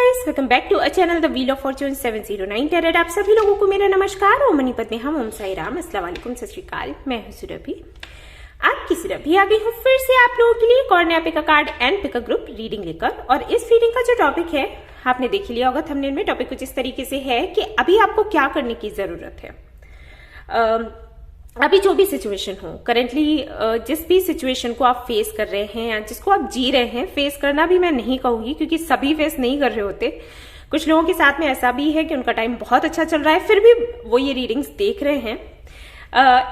Guys, welcome back to a channel the wheel of fortune 709 tarot. आप सभी लोगों को मेरा नमस्कार। ओम मनीपत में हम ओम साई राम, अस्सलाम वालेकुम, सत श्री अकाल। मैं हूं सुरभि, आपकी सुरभि आ गई हूँ फिर से आप लोगों के लिए एक और नया pick a card and pick a group reading लेकर। और इस रीडिंग का जो टॉपिक है आपने देख लिया होगा थंबनेल में। टॉपिक कुछ इस तरीके से है कि अभी आपको क्या करने की जरूरत है। अभी जो भी सिचुएशन हो, करेंटली जिस भी सिचुएशन को आप फेस कर रहे हैं या जिसको आप जी रहे हैं, फेस करना भी मैं नहीं कहूंगी क्योंकि सभी फेस नहीं कर रहे होते। कुछ लोगों के साथ में ऐसा भी है कि उनका टाइम बहुत अच्छा चल रहा है फिर भी वो ये रीडिंग्स देख रहे हैं।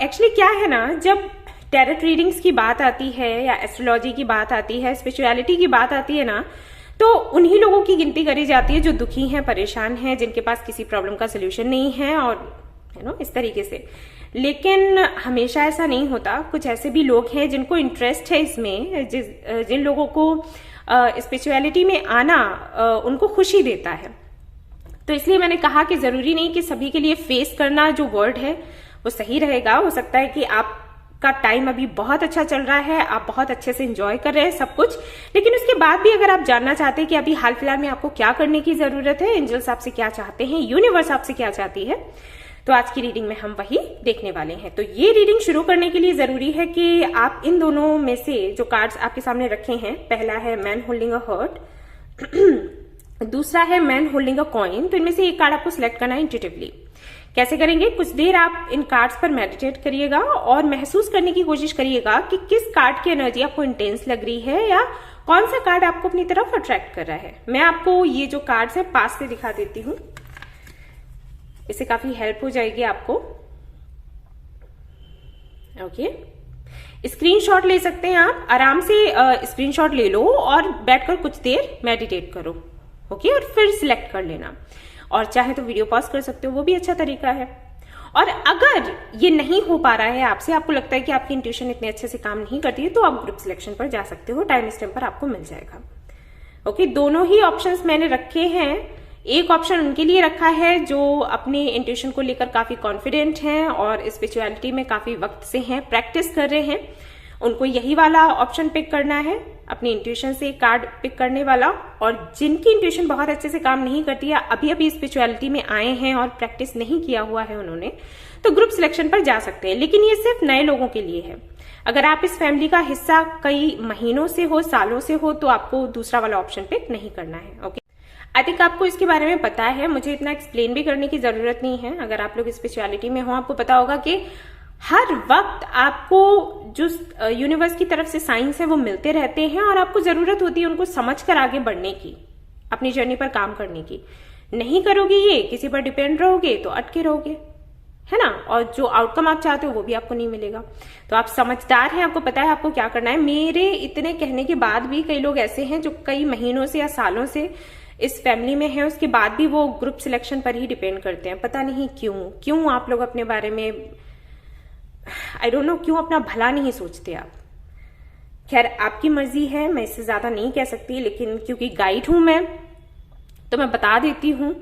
एक्चुअली क्या है ना, जब टैरेट रीडिंग्स की बात आती है या एस्ट्रोलॉजी की बात आती है, स्पिरिचुअलिटी की बात आती है ना, तो उन्हीं लोगों की गिनती करी जाती है जो दुखी हैं, परेशान हैं, जिनके पास किसी प्रॉब्लम का सोल्यूशन नहीं है और इस तरीके से। लेकिन हमेशा ऐसा नहीं होता। कुछ ऐसे भी लोग हैं जिनको इंटरेस्ट है इसमें, जिन लोगों को स्पिरिचुअलिटी में आना उनको खुशी देता है। तो इसलिए मैंने कहा कि जरूरी नहीं कि सभी के लिए फेस करना जो वर्ड है वो सही रहेगा। हो सकता है कि आपका टाइम अभी बहुत अच्छा चल रहा है, आप बहुत अच्छे से एंजॉय कर रहे हैं सब कुछ, लेकिन उसके बाद भी अगर आप जानना चाहते हैं कि अभी हाल फिलहाल में आपको क्या करने की जरूरत है, एंजल्स आपसे क्या चाहते हैं, यूनिवर्स आपसे क्या चाहती है, तो आज की रीडिंग में हम वही देखने वाले हैं। तो ये रीडिंग शुरू करने के लिए जरूरी है कि आप इन दोनों में से जो कार्ड्स आपके सामने रखे हैं, पहला है मैन होल्डिंग अ हर्ट, दूसरा है मैन होल्डिंग अ कॉइन। तो इनमें से एक कार्ड आपको सिलेक्ट करना है इंट्यूटिवली। कैसे करेंगे? कुछ देर आप इन कार्ड्स पर मेडिटेट करिएगा और महसूस करने की कोशिश करिएगा कि किस कार्ड की एनर्जी आपको इंटेंस लग रही है या कौन सा कार्ड आपको अपनी तरफ अट्रैक्ट कर रहा है। मैं आपको ये जो कार्ड्स है पास से दिखा देती हूँ, इससे काफी हेल्प हो जाएगी आपको। ओके, स्क्रीनशॉट ले सकते हैं आप, आराम से स्क्रीनशॉट ले लो और बैठकर कुछ देर मेडिटेट करो। ओके, और फिर सिलेक्ट कर लेना, और चाहे तो वीडियो पॉज कर सकते हो, वो भी अच्छा तरीका है। और अगर ये नहीं हो पा रहा है आपसे, आपको लगता है कि आपकी इंट्यूशन इतने अच्छे से काम नहीं करती है, तो आप ग्रुप सिलेक्शन पर जा सकते हो, टाइम स्टैम्प पर आपको मिल जाएगा। ओके, दोनों ही ऑप्शंस मैंने रखे हैं। एक ऑप्शन उनके लिए रखा है जो अपने इंट्यूशन को लेकर काफी कॉन्फिडेंट हैं और स्पिरिचुअलिटी में काफी वक्त से हैं, प्रैक्टिस कर रहे हैं, उनको यही वाला ऑप्शन पिक करना है, अपनी इंट्यूशन से कार्ड पिक करने वाला। और जिनकी इंट्यूशन बहुत अच्छे से काम नहीं करती है, अभी अभी स्पिरिचुअलिटी में आए हैं और प्रैक्टिस नहीं किया हुआ है उन्होंने, तो ग्रुप सिलेक्शन पर जा सकते हैं। लेकिन ये सिर्फ नए लोगों के लिए है। अगर आप इस फैमिली का हिस्सा कई महीनों से हो, सालों से हो, तो आपको दूसरा वाला ऑप्शन पिक नहीं करना है। ओके, आई थिंक आपको इसके बारे में पता है, मुझे इतना एक्सप्लेन भी करने की जरूरत नहीं है। अगर आप लोग स्पिरिचुअलिटी में हो, आपको पता होगा कि हर वक्त आपको जो यूनिवर्स की तरफ से साइंस है वो मिलते रहते हैं और आपको जरूरत होती है उनको समझकर आगे बढ़ने की, अपनी जर्नी पर काम करने की। नहीं करोगे ये, किसी पर डिपेंड रहोगे तो अटके रहोगे, है ना, और जो आउटकम आप चाहते हो वो भी आपको नहीं मिलेगा। तो आप समझदार हैं, आपको पता है आपको क्या करना है। मेरे इतने कहने के बाद भी कई लोग ऐसे हैं जो कई महीनों से या सालों से इस फैमिली में है, उसके बाद भी वो ग्रुप सिलेक्शन पर ही डिपेंड करते हैं। पता नहीं क्यों आप लोग अपने बारे में, आई डोंट नो, क्यों अपना भला नहीं सोचते आप। खैर, आपकी मर्जी है, मैं इससे ज्यादा नहीं कह सकती, लेकिन क्योंकि गाइड हूं मैं, तो मैं बता देती हूं।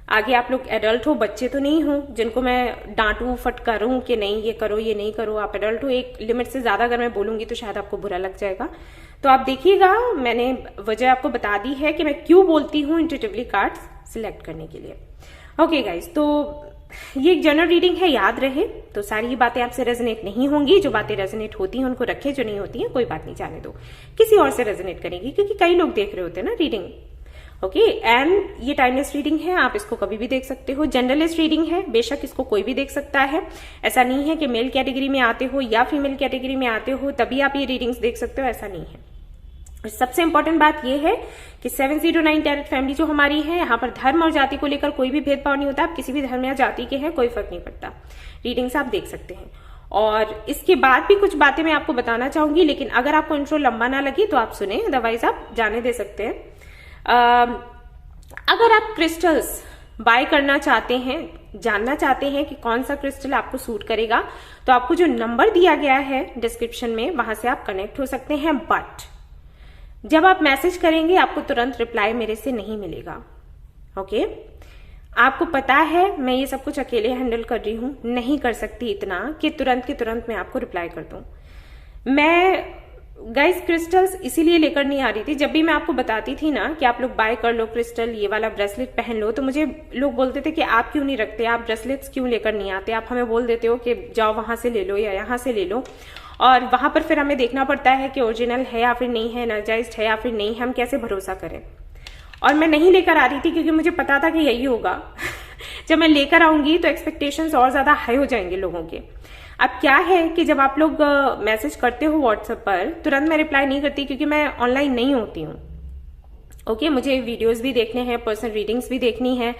आगे आप लोग एडल्ट हो, बच्चे तो नहीं हो जिनको मैं डांटू फटकारूं कि नहीं ये करो ये नहीं करो। आप एडल्ट हो, एक लिमिट से ज्यादा अगर मैं बोलूंगी तो शायद आपको बुरा लग जाएगा। तो आप देखिएगा, मैंने वजह आपको बता दी है कि मैं क्यों बोलती हूँ इंट्यूटिवली कार्ड्स सिलेक्ट करने के लिए। ओके गाइज, तो ये एक जनरल रीडिंग है, याद रहे। तो सारी बातें आपसे रेजोनेट नहीं होंगी, जो बातें रेजोनेट होती हैं उनको रखे, जो नहीं होती हैं कोई बात नहीं, जाने दो, किसी और से रेजोनेट करेंगी, क्योंकि कई लोग देख रहे होते हैं ना रीडिंग। ओके, एंड ये टाइमलेस रीडिंग है, आप इसको कभी भी देख सकते हो। जनरलिस्ट रीडिंग है, बेशक इसको कोई भी देख सकता है। ऐसा नहीं है कि मेल कैटेगरी में आते हो या फीमेल कैटेगरी में आते हो तभी आप ये रीडिंग्स देख सकते हो, ऐसा नहीं है। और सबसे इंपॉर्टेंट बात यह है कि 709 टैरेट फैमिली जो हमारी है, यहाँ पर धर्म और जाति को लेकर कोई भी भेदभाव नहीं होता। आप किसी भी धर्म या जाति के हैं, कोई फर्क नहीं पड़ता, रीडिंग्स आप देख सकते हैं। और इसके बाद भी कुछ बातें मैं आपको बताना चाहूंगी, लेकिन अगर आपको इंट्रो लंबा ना लगे तो आप सुने, अदरवाइज आप जाने दे सकते हैं। अगर आप क्रिस्टल्स बाय करना चाहते हैं, जानना चाहते हैं कि कौन सा क्रिस्टल आपको सूट करेगा, तो आपको जो नंबर दिया गया है डिस्क्रिप्शन में, वहां से आप कनेक्ट हो सकते हैं। बट जब आप मैसेज करेंगे आपको तुरंत रिप्लाई मेरे से नहीं मिलेगा। ओके, आपको पता है मैं ये सब कुछ अकेले हैंडल कर रही हूं, नहीं कर सकती इतना कि तुरंत के तुरंत मैं आपको रिप्लाई कर दूं। मैं गाइस क्रिस्टल्स इसीलिए लेकर नहीं आ रही थी। जब भी मैं आपको बताती थी ना कि आप लोग बाय कर लो क्रिस्टल, ये वाला ब्रेसलेट पहन लो, तो मुझे लोग बोलते थे कि आप क्यों नहीं रखते, आप ब्रेसलेट्स क्यों लेकर नहीं आते, आप हमें बोल देते हो कि जाओ वहां से ले लो या यहाँ से ले लो, और वहां पर फिर हमें देखना पड़ता है कि ओरिजिनल है या फिर नहीं है, एनर्जाइज्ड है या फिर नहीं है, हम कैसे भरोसा करें। और मैं नहीं लेकर आ रही थी क्योंकि मुझे पता था कि यही होगा। जब मैं लेकर आऊंगी तो एक्सपेक्टेशंस और ज्यादा हाई हो जाएंगे लोगों के। अब क्या है कि जब आप लोग मैसेज करते हो व्हाट्सएप पर, तुरंत मैं रिप्लाई नहीं करती क्योंकि मैं ऑनलाइन नहीं होती हूँ। ओके, मुझे वीडियोस भी देखने हैं, पर्सनल रीडिंग्स भी देखनी है।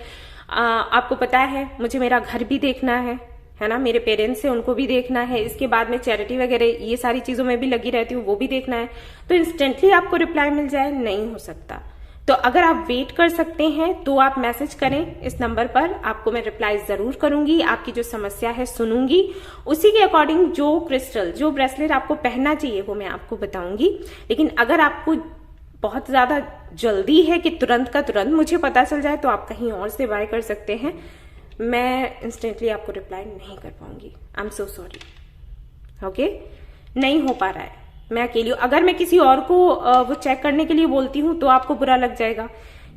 आपको पता है मुझे मेरा घर भी देखना है ना, मेरे पेरेंट्स हैं उनको भी देखना है, इसके बाद में चैरिटी वगैरह ये सारी चीजों में भी लगी रहती हूँ, वो भी देखना है। तो इंस्टेंटली आपको रिप्लाई मिल जाए, नहीं हो सकता। तो अगर आप वेट कर सकते हैं तो आप मैसेज करें इस नंबर पर, आपको मैं रिप्लाई जरूर करूंगी, आपकी जो समस्या है सुनूंगी, उसी के अकॉर्डिंग जो क्रिस्टल, जो ब्रेसलेट आपको पहनना चाहिए वो मैं आपको बताऊंगी। लेकिन अगर आपको बहुत ज्यादा जल्दी है कि तुरंत का तुरंत मुझे पता चल जाए, तो आप कहीं और से बाय कर सकते हैं। मैं इंस्टेंटली आपको रिप्लाई नहीं कर पाऊंगी, I am so sorry. Okay, नहीं हो पा रहा है, मैं अकेली हूं। अगर मैं किसी और को वो चेक करने के लिए बोलती हूँ तो आपको बुरा लग जाएगा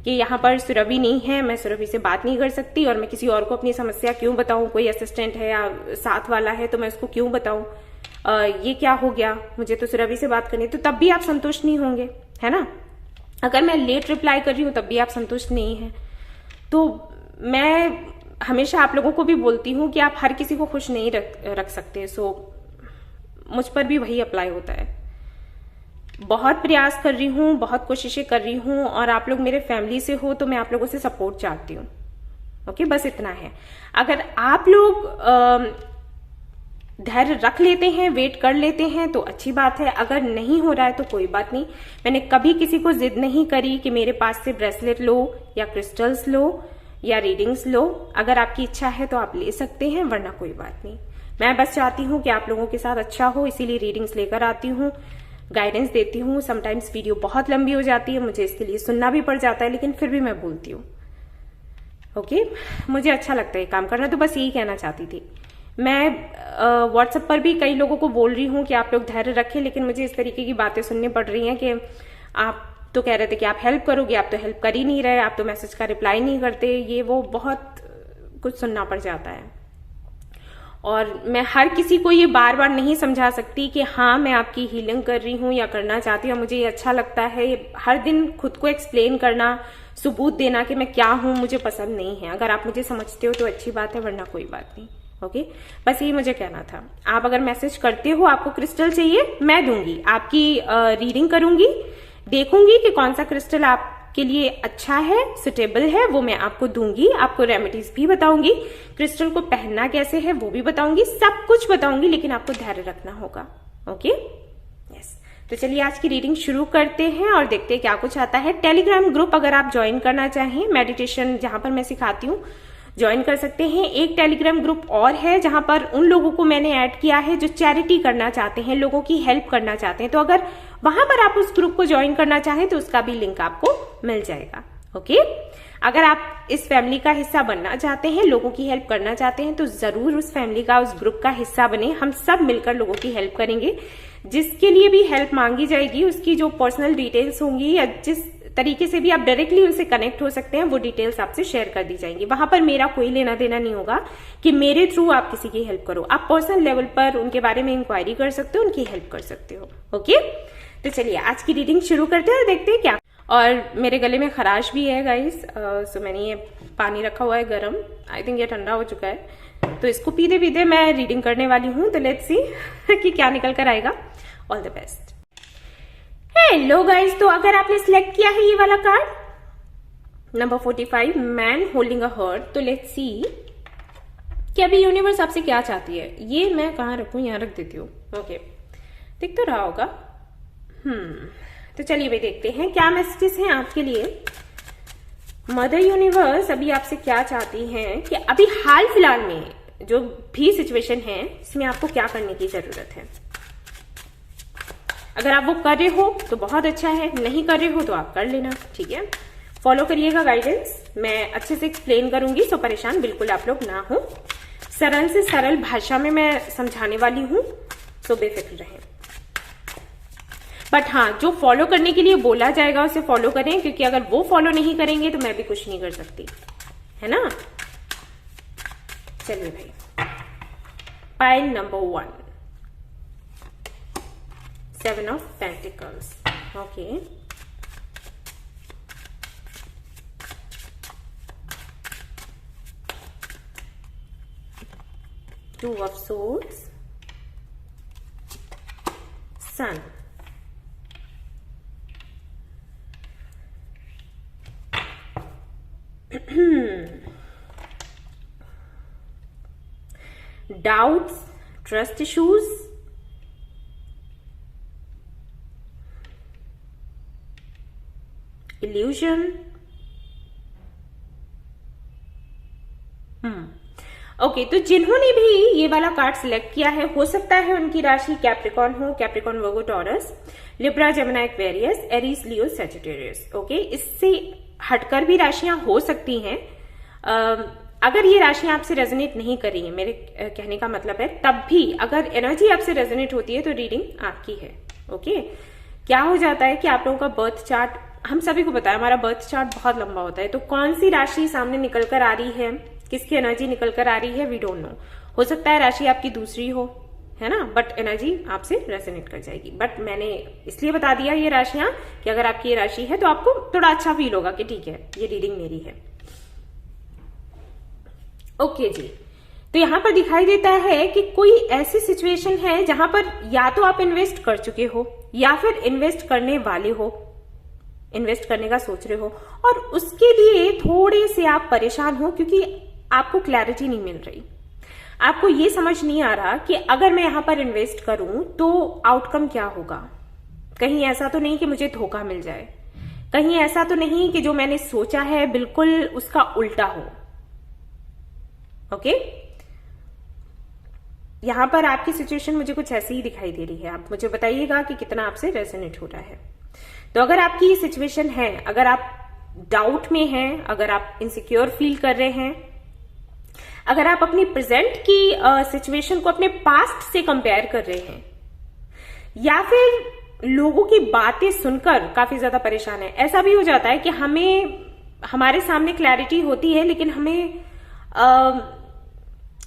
कि यहाँ पर सुरभि नहीं है, मैं सुरभि से बात नहीं कर सकती, और मैं किसी और को अपनी समस्या क्यों बताऊं, कोई असिस्टेंट है या साथ वाला है तो मैं उसको क्यों बताऊं, ये क्या हो गया, मुझे तो सुरभि से बात करनी, तो तब भी आप संतुष्ट नहीं होंगे, है ना। अगर मैं लेट रिप्लाई कर रही हूँ तब भी आप संतुष्ट नहीं है। तो मैं हमेशा आप लोगों को भी बोलती हूँ कि आप हर किसी को खुश नहीं रख सकते। सो मुझ पर भी वही अप्लाई होता है। बहुत प्रयास कर रही हूँ, बहुत कोशिशें कर रही हूँ, और आप लोग मेरे फैमिली से हो तो मैं आप लोगों से सपोर्ट चाहती हूँ। ओके, बस इतना है। अगर आप लोग धैर्य रख लेते हैं, वेट कर लेते हैं तो अच्छी बात है, अगर नहीं हो रहा है तो कोई बात नहीं। मैंने कभी किसी को जिद नहीं करी कि मेरे पास से ब्रेसलेट लो या क्रिस्टल्स लो या रीडिंग्स लो। अगर आपकी इच्छा है तो आप ले सकते हैं, वरना कोई बात नहीं। मैं बस चाहती हूँ कि आप लोगों के साथ अच्छा हो, इसीलिए रीडिंग्स लेकर आती हूँ, गाइडेंस देती हूँ। समटाइम्स वीडियो बहुत लंबी हो जाती है, मुझे इसके लिए सुनना भी पड़ जाता है, लेकिन फिर भी मैं बोलती हूँ। ओके, मुझे अच्छा लगता है काम करना, तो बस यही कहना चाहती थी। मैं व्हाट्सएप पर भी कई लोगों को बोल रही हूँ कि आप लोग धैर्य रखें, लेकिन मुझे इस तरीके की बातें सुननी पड़ रही हैं कि आप तो कह रहे थे कि आप हेल्प करोगे, आप तो हेल्प कर ही नहीं रहे, आप तो मैसेज का रिप्लाई नहीं करते, ये वो बहुत कुछ सुनना पड़ जाता है। और मैं हर किसी को ये बार बार नहीं समझा सकती कि हाँ मैं आपकी हीलिंग कर रही हूँ या करना चाहती हूँ, मुझे ये अच्छा लगता है। हर दिन खुद को एक्सप्लेन करना, सबूत देना कि मैं क्या हूँ, मुझे पसंद नहीं है। अगर आप मुझे समझते हो तो अच्छी बात है, वरना कोई बात नहीं। ओके, बस यही मुझे कहना था। आप अगर मैसेज करते हो, आपको क्रिस्टल चाहिए, मैं दूंगी, आपकी रीडिंग करूंगी, देखूंगी कि कौन सा क्रिस्टल आपके लिए अच्छा है, सुटेबल है, वो मैं आपको दूंगी। आपको रेमेडीज भी बताऊंगी, क्रिस्टल को पहनना कैसे है वो भी बताऊंगी, सब कुछ बताऊंगी, लेकिन आपको धैर्य रखना होगा। Okay, yes. तो चलिए आज की रीडिंग शुरू करते हैं और देखते हैं क्या कुछ आता है। टेलीग्राम ग्रुप अगर आप ज्वाइन करना चाहें, मेडिटेशन जहां पर मैं सिखाती हूँ, ज्वाइन कर सकते हैं। एक टेलीग्राम ग्रुप और है जहां पर उन लोगों को मैंने ऐड किया है जो चैरिटी करना चाहते हैं, लोगों की हेल्प करना चाहते हैं। तो अगर वहां पर आप उस ग्रुप को ज्वाइन करना चाहें तो उसका भी लिंक आपको मिल जाएगा। ओके, अगर आप इस फैमिली का हिस्सा बनना चाहते हैं, लोगों की हेल्प करना चाहते हैं, तो जरूर उस फैमिली का, उस ग्रुप का हिस्सा बने। हम सब मिलकर लोगों की हेल्प करेंगे। जिसके लिए भी हेल्प मांगी जाएगी उसकी जो पर्सनल डिटेल्स होंगी या जिस तरीके से भी आप डायरेक्टली उनसे कनेक्ट हो सकते हैं, वो डिटेल्स आपसे शेयर कर दी जाएंगी। वहां पर मेरा कोई लेना देना नहीं होगा कि मेरे थ्रू आप किसी की हेल्प करो। आप पर्सनल लेवल पर उनके बारे में इंक्वायरी कर सकते हो, उनकी हेल्प कर सकते हो। ओके, तो चलिए आज की रीडिंग शुरू करते हैं और देखते हैं क्या। और मेरे गले में खराश भी है गाइस, सो मैंने ये पानी रखा हुआ है गर्म, आई थिंक ये ठंडा हो चुका है, तो इसको पीते पीते मैं रीडिंग करने वाली हूँ। तो लेट्स सी कि क्या निकल कर आएगा। All the best. Hello guys, तो अगर आपने सिलेक्ट किया है ये वाला card number 45, man holding a heart, तो लेट्स सी कि अभी यूनिवर्स आपसे क्या चाहती है। ये मैं कहाँ रखूं, यहाँ रख देती हूँ। ओके, दिख तो रहा होगा। तो चलिए भाई देखते हैं क्या मैसेजेस हैं आपके लिए। मदर यूनिवर्स अभी आपसे क्या चाहती हैं कि अभी हाल फिलहाल में जो भी सिचुएशन है इसमें आपको क्या करने की जरूरत है। अगर आप वो कर रहे हो तो बहुत अच्छा है, नहीं कर रहे हो तो आप कर लेना, ठीक है। फॉलो करिएगा गाइडेंस, मैं अच्छे से एक्सप्लेन करूंगी, सो परेशान बिल्कुल आप लोग ना हो। सरल से सरल भाषा में मैं समझाने वाली हूं, सो बेफिक्र रहें। बट हाँ, जो फॉलो करने के लिए बोला जाएगा उसे फॉलो करें, क्योंकि अगर वो फॉलो नहीं करेंगे तो मैं भी कुछ नहीं कर सकती, है ना। चलिए भाई, pile number 1, 7 of Pentacles. Okay. 2 of Swords, Sun. Doubts, trust issues, illusion. Okay, तो जिन्होंने भी ये वाला कार्ड सिलेक्ट किया है, हो सकता है उनकी राशि कैप्रिकॉर्न हो, Capricorn, Virgo, Taurus, Libra, Gemini, Aquarius, Aries, Leo, Sagittarius. Okay, इससे हटकर भी राशियां हो सकती हैं। अगर ये राशियां आपसे रेजोनेट नहीं कर रही है, मेरे कहने का मतलब है, तब भी अगर एनर्जी आपसे रेजोनेट होती है तो रीडिंग आपकी है। ओके, क्या हो जाता है कि आप लोगों का बर्थ चार्ट, हम सभी को पता है हमारा बर्थ चार्ट बहुत लंबा होता है, तो कौन सी राशि सामने निकल कर आ रही है, किसकी एनर्जी निकल कर आ रही है, वी डोंट नो। हो सकता है राशि आपकी दूसरी हो, है ना, बट एनर्जी आपसे रेजोनेट कर जाएगी। बट मैंने इसलिए बता दिया ये राशियां कि अगर आपकी ये राशि है तो आपको थोड़ा अच्छा फील होगा कि ठीक है, ये रीडिंग मेरी है। ओके जी, तो यहां पर दिखाई देता है कि कोई ऐसी सिचुएशन है जहां पर या तो आप इन्वेस्ट कर चुके हो या फिर इन्वेस्ट करने वाले हो, इन्वेस्ट करने का सोच रहे हो, और उसके लिए थोड़े से आप परेशान हो क्योंकि आपको क्लैरिटी नहीं मिल रही। आपको ये समझ नहीं आ रहा कि अगर मैं यहां पर इन्वेस्ट करूं तो आउटकम क्या होगा। कहीं ऐसा तो नहीं कि मुझे धोखा मिल जाए, कहीं ऐसा तो नहीं कि जो मैंने सोचा है बिल्कुल उसका उल्टा हो। ओके, यहां पर आपकी सिचुएशन मुझे कुछ ऐसी ही दिखाई दे रही है। आप मुझे बताइएगा कि कितना आपसे रेजोनेट हो रहा है। तो अगर आपकी ये सिचुएशन है, अगर आप डाउट में हैं, अगर आप इनसिक्योर फील कर रहे हैं, अगर आप अपनी प्रेजेंट की सिचुएशन को अपने पास्ट से कंपेयर कर रहे हैं, या फिर लोगों की बातें सुनकर काफी ज्यादा परेशान है। ऐसा भी हो जाता है कि हमें, हमारे सामने क्लैरिटी होती है लेकिन हमें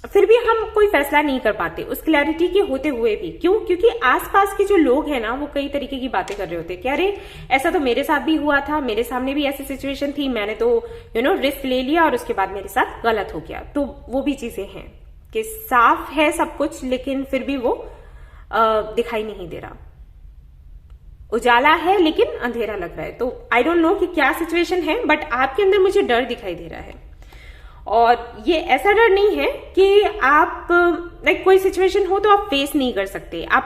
फिर भी हम कोई फैसला नहीं कर पाते उस क्लैरिटी के होते हुए भी। क्यों? क्योंकि आसपास के जो लोग हैं ना, वो कई तरीके की बातें कर रहे होते हैं कि अरे ऐसा तो मेरे साथ भी हुआ था, मेरे सामने भी ऐसी सिचुएशन थी, मैंने तो रिस्क ले लिया और उसके बाद मेरे साथ गलत हो गया। तो वो भी चीजें हैं कि साफ है सब कुछ लेकिन फिर भी वो दिखाई नहीं दे रहा, उजाला है लेकिन अंधेरा लग रहा है। तो आई डोंट नो कि क्या सिचुएशन है, बट आपके अंदर मुझे डर दिखाई दे रहा है। और ये ऐसा डर नहीं है कि आप लाइक कोई सिचुएशन हो तो आप फेस नहीं कर सकते, आप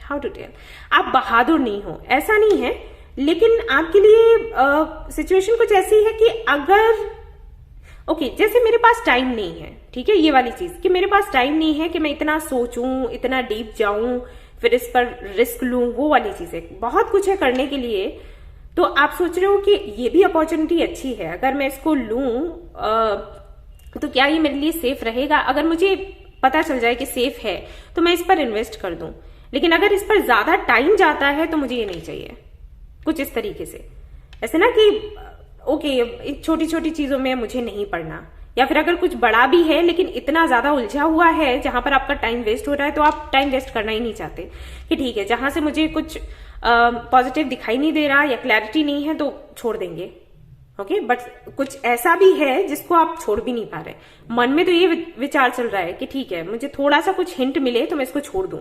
हाउ टू टेल, आप बहादुर नहीं हो, ऐसा नहीं है। लेकिन आपके लिए सिचुएशन कुछ ऐसी है कि अगर ओके, जैसे मेरे पास टाइम नहीं है, ठीक है, ये वाली चीज कि मेरे पास टाइम नहीं है कि मैं इतना सोचूं, इतना डीप जाऊं, फिर इस पर रिस्क लूं, वो वाली चीज है। बहुत कुछ है करने के लिए। तो आप सोच रहे हो कि ये भी अपॉर्चुनिटी अच्छी है, अगर मैं इसको लूं तो क्या ये मेरे लिए सेफ रहेगा। अगर मुझे पता चल जाए कि सेफ है तो मैं इस पर इन्वेस्ट कर दूं, लेकिन अगर इस पर ज्यादा टाइम जाता है तो मुझे ये नहीं चाहिए। कुछ इस तरीके से, ऐसे ना कि ओके छोटी छोटी चीजों में मुझे नहीं पड़ना, या फिर अगर कुछ बड़ा भी है लेकिन इतना ज्यादा उलझा हुआ है जहां पर आपका टाइम वेस्ट हो रहा है, तो आप टाइम वेस्ट करना ही नहीं चाहते कि ठीक है, जहां से मुझे कुछ पॉजिटिव दिखाई नहीं दे रहा या क्लैरिटी नहीं है तो छोड़ देंगे। ओके, बट कुछ ऐसा भी है जिसको आप छोड़ भी नहीं पा रहे। मन में तो ये विचार चल रहा है कि ठीक है, मुझे थोड़ा सा कुछ हिंट मिले तो मैं इसको छोड़ दूं,